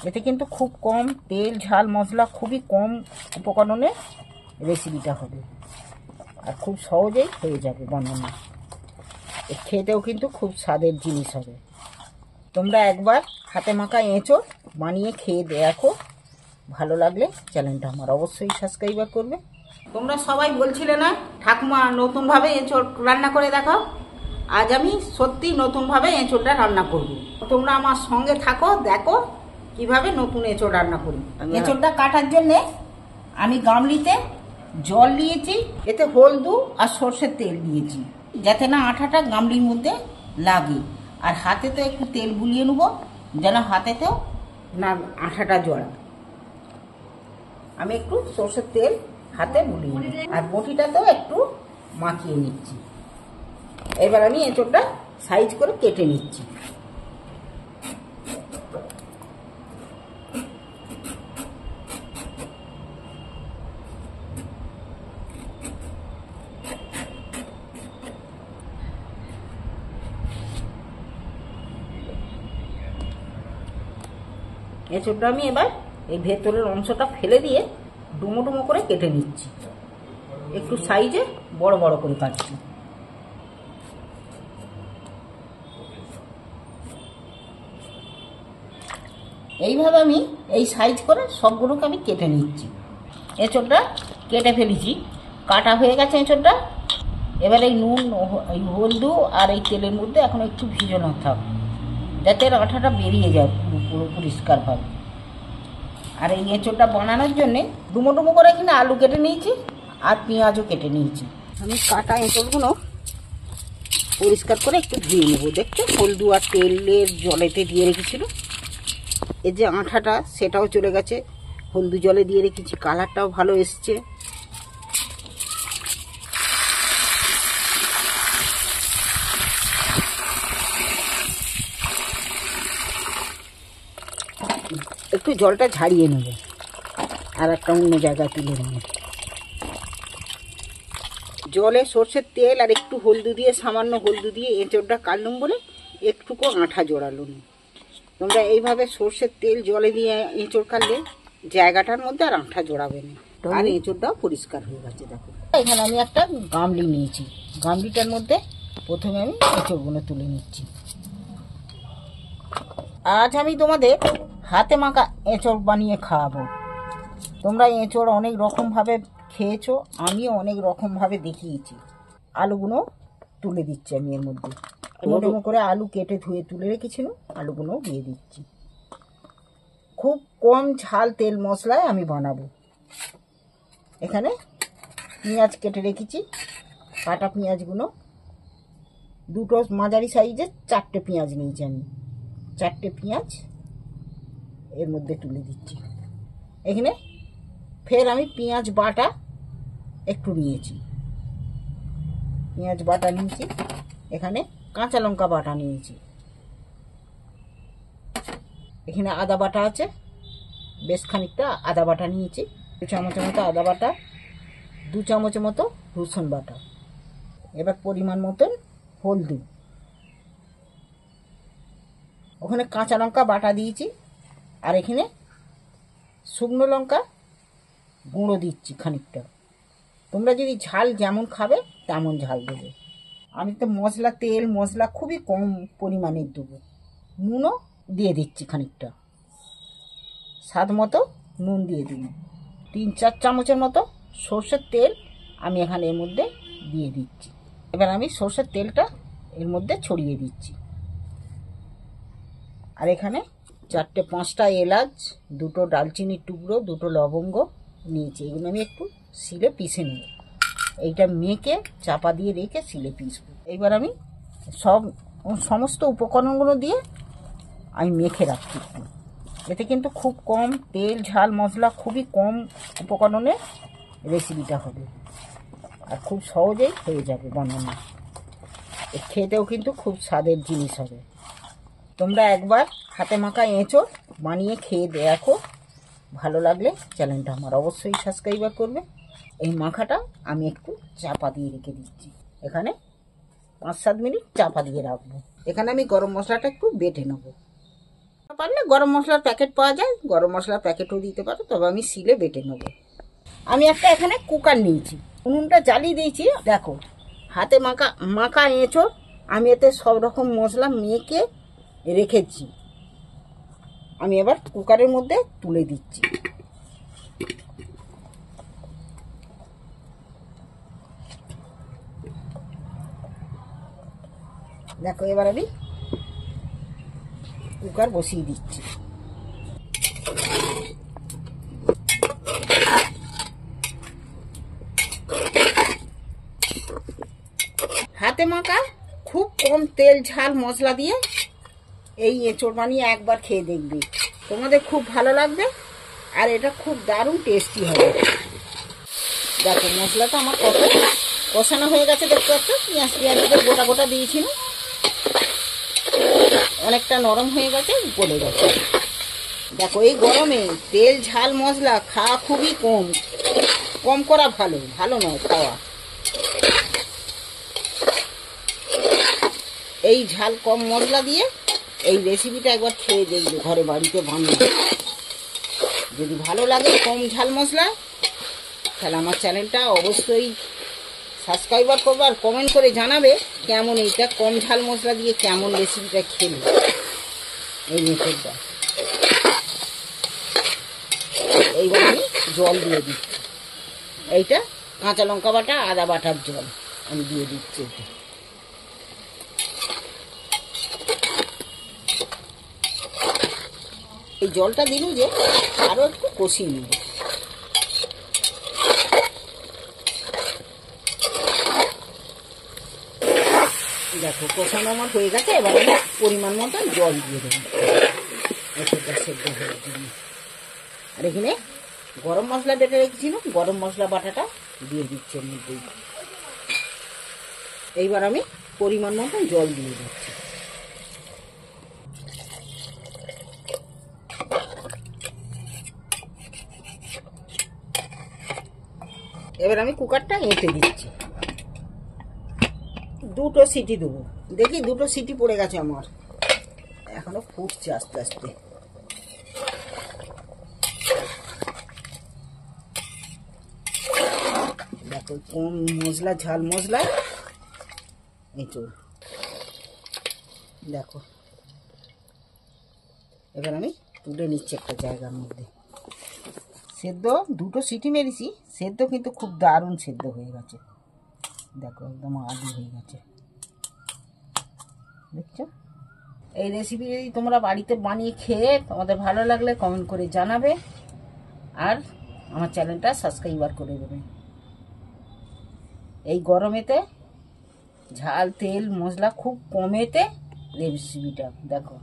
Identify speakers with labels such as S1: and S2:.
S1: এতে কিন্তু খুব কম তেল ঝাল মশলা, খুবই কম উপকরণে রেসিপিটা হবে আর খুব সহজেই হয়ে যাবে বানানো। খেতেও কিন্তু খুব স্বাদের জিনিস হবে। তোমরা একবার হাতে মাখা এঁচোড় বানিয়ে খেয়ে দেখো, ভালো লাগলে চ্যানেলটা আমার অবশ্যই সাবস্ক্রাইব করবে। তোমরা সবাই বলছিলে না ঠাকুমা নতুনভাবে এঁচোড় রান্না করে দেখাও, আজ আমি সত্যি নতুনভাবে এঁচোড়টা রান্না করব। তোমরা আমার সঙ্গে থাকো, দেখো কিভাবে নতুন এঁচোড় রান্না করি। এঁচোড়টা কাটার জন্যে আমি গামলিতে জল নিয়েছি, এতে হলদু আর সর্ষের তেল দিয়েছি যাতে না আঠাটা গামলির মধ্যে লাগে। আর হাতেতেও একটু তেল বুলিয়ে নেবো যেন হাতেতেও না আঠাটা জড়া। আমি একটু সর্ষের তেল হাতে বুলিয়ে নিই আর বটিটাতেও একটু মাখিয়ে নিচ্ছি। এবার আমি এঁচোড়টা সাইজ করে কেটে নিচ্ছি। এঁচোড়টা আমি এবার এই ভেতরের অংশটা ফেলে দিয়ে ডুমো ডুমো করে কেটে নিচ্ছি, একটু সাইজে বড় বড় করে কাটছি। এইভাবে আমি এই সাইজ করে সবগুলোকে আমি কেটে নিচ্ছি। এঁচোড়টা কেটে ফেলেছি, কাটা হয়ে গেছে এঁচোড়টা। এবার এই নুন, এই হলদু আর এই তেলের মধ্যে এখন একটু ভিজানো থাক যাতে আঠাটা বেরিয়ে যায় পুরো পরিষ্কারভাবে। আর এই এঁচোড়টা বানানোর জন্যে ডুমো ডুমো করে এখানে আলু কেটে নিয়েছি আর পেঁয়াজও কেটে নিয়েছি। আমি কাটা এঁচোড়গুলো পরিষ্কার করে একটু ধুয়ে নেবো। দেখতে হলদু আর তেলের জলেতে দিয়ে রেখেছিল, এই যে আঠাটা সেটাও চলে গেছে, হলদু জলে দিয়ে রেখেছি, কালারটাও ভালো এসছে। একটু জলটা ঝাড়িয়ে নেব আর একটা অন্য জায়গায় তুলে নেব। জলে সর্ষের তেল আর একটু হলদু দিয়ে, সামান্য হলদু দিয়ে এঁচোড়টা কাটলুম বলে একটুকু আঠা জোড়ালো না। তোমরা এইভাবে সর্ষের তেল জলে দিয়ে এঁচোড় কাটলে জায়গাটার মধ্যে আর আঠা জোড়াবে না, আর এঁচোড়টাও পরিষ্কার হয়ে গেছে। দেখো এখানে আমি একটা গামলি নিয়েছি, গামলিটার মধ্যে প্রথমে আমি এঁচোড়গুলো তুলে নিচ্ছি। আজ আমি তোমাদের হাতে মাখা এঁচোড় বানিয়ে খাওয়াবো। তোমরা এঁচোড় অনেক রকমভাবে খেয়েছো, আমিও অনেক রকমভাবে দেখিয়েছি। আলুগুলো তুলে দিচ্ছি আমি এর মধ্যে, ডুমো করে আলু কেটে ধুয়ে তুলে রেখেছিল, আলুগুলো দিয়ে দিচ্ছি। খুব কম ঝাল তেল মশলায় আমি বানাবো। এখানে পেঁয়াজ কেটে রেখেছি, কাটা পেঁয়াজগুলো দুটো মাঝারি সাইজের 4টে পেঁয়াজ নিয়েছি আমি। 4টে পেঁয়াজ এর মধ্যে তুলে দিচ্ছি। এখানে ফের আমি পেঁয়াজ বাটা একটু নিয়েছি, পেঁয়াজ বাটা নিয়েছি। এখানে কাঁচা লঙ্কা বাটা নিয়েছি। এখানে আদা বাটা আছে, বেশ খানিকটা আদা বাটা নিয়েছি। 2 চামচের মতো আদা বাটা, 2 চামচের মতো রসুন বাটা। এবার পরিমাণ মতন হলদি। ওখানে কাঁচা লঙ্কা বাটা দিয়েছি আর এখানে শুকনো লঙ্কা গুঁড়ো দিচ্ছি খানিকটা। তোমরা যদি ঝাল যেমন খাবে তেমন ঝাল দেবে। আমি তো মশলা, তেল মশলা খুবই কম পরিমাণের দেবো। নুনও দিয়ে দিচ্ছি খানিকটা, স্বাদ মতো নুন দিয়ে দিন। 3-4 চামচের মতো সর্ষের তেল আমি এখানে এর মধ্যে দিয়ে দিচ্ছি। এবার আমি সর্ষের তেলটা এর মধ্যে ছড়িয়ে দিচ্ছি। আর এখানে 4-5টা এলাচ, 2টো ডালচিনির টুকরো, 2টো লবঙ্গ নিয়েছি। এগুলো আমি একটু শিলে পিষে নেব। এইটা মেখে চাপা দিয়ে রেখে শিলে পিষবো। এইবার আমি সমস্ত উপকরণগুলো দিয়ে আমি মেখে রাখছি। এতে কিন্তু খুব কম তেল ঝাল মশলা, খুবই কম উপকরণে রেসিপিটা হবে আর খুব সহজেই হয়ে যাবে বানানো। খেতেও কিন্তু খুব স্বাদের জিনিস হবে। তোমরা একবার হাতে মাখা এঁচোড় বানিয়ে খেয়ে দেখো, ভালো লাগলে চ্যানেলটা আমার অবশ্যই সাবস্ক্রাইব করবে। এই মাখাটা আমি একটু চাপা দিয়ে রেখে দিচ্ছি, এখানে 5-7 মিনিট চাপা দিয়ে রাখবো। এখানে আমি গরম মশলাটা একটু বেটে নেবো। পারলে গরম মশলার প্যাকেট পাওয়া যায়, গরম মশলার প্যাকেটও দিতে পারো, তবে আমি শিলে বেটে নেবো। আমি একটা এখানে কুকার নিয়েছি, উনুনটা জ্বালিয়ে দিয়েছি। দেখো হাতে মাখা মাখা এঁচোড় আমি এতে সব রকম মশলা মেখে রেখেছি। আমি এবার কুকারের মধ্যে তুলে দিচ্ছি। দেখো এবার আমি কুকার বসিয়ে দিচ্ছি। হাতে মাখা খুব কম তেল ঝাল মশলা দিয়ে এই এঁচোড় বানিয়ে একবার খেয়ে দেখবে, তোমাদের খুব ভালো লাগবে আর এটা খুব দারুণ টেস্টি হবে। দেখো মশলাটা আমার কত কষানো হয়ে গেছে, দেখতে পাচ্ছ। পেঁয়াজটা গোটা গোটা দিয়েছিল, অনেকটা নরম হয়ে গেছে, গলে গেছে। দেখো এই গরমে তেল ঝাল মশলা খাওয়া খুবই কম করা ভালো, ভালো নয় খাওয়া। এই ঝাল কম মশলা দিয়ে এই রেসিপিটা একবার খেয়ে দেখবে ঘরে বাড়িতে বানিয়ে। যদি ভালো লাগে কম ঝাল মশলা, তাহলে আমার চ্যানেলটা অবশ্যই সাবস্ক্রাইবার করবে আর কমেন্ট করে জানাবে কেমন এইটা কম ঝাল মশলা দিয়ে কেমন রেসিপিটা খেলে। এই মেথডটা এইবার আমি জল দিয়ে দিচ্ছি। এইটা কাঁচা লঙ্কা বাটা আদা বাটার জল আমি দিয়ে দিচ্ছি। এটা এই জলটা দিল যে আরো একটু কষিয়ে নেব। দেখো কষানো আমার হয়ে গেছে, এবার আমি পরিমাণ মতো জল দিয়ে দেবো এতটা সেদ্ধ হওয়ার জন্য। আর এখানে গরম মশলা বেটে রেখেছিলাম, গরম মশলা বাটাটা দিয়ে দিচ্ছি এর মধ্যেই। এইবার আমি পরিমাণ মতো জল দিয়ে দিচ্ছি। এবার আমি কুকারটা এঁটে দিচ্ছি, দুটো সিটি দেবো। দেখি দুটো সিটি পড়ে গেছে আমার, এখনো ফুটছে আস্তে আস্তে। দেখো কম মশলা ঝাল মশলা এঁচোড়। দেখো এবার আমি তুলে নিচ্ছি একটা জায়গার মধ্যে। সেদ্ধ দুটো সিটি মেরেছি, সেদ্ধ কিন্তু খুব দারুণ সেদ্ধ হয়ে গেছে। দেখো একদম আলু হয়ে গেছে, দেখছো। এই রেসিপি যদি তোমরা বাড়িতে বানিয়ে খেয়ে তোমাদের ভালো লাগলে কমেন্ট করে জানাবে আর আমার চ্যানেলটা সাবস্ক্রাইবার করে দেবে। এই গরমেতে ঝাল তেল মশলা খুব কমেতে রেসিপিটা দেখো।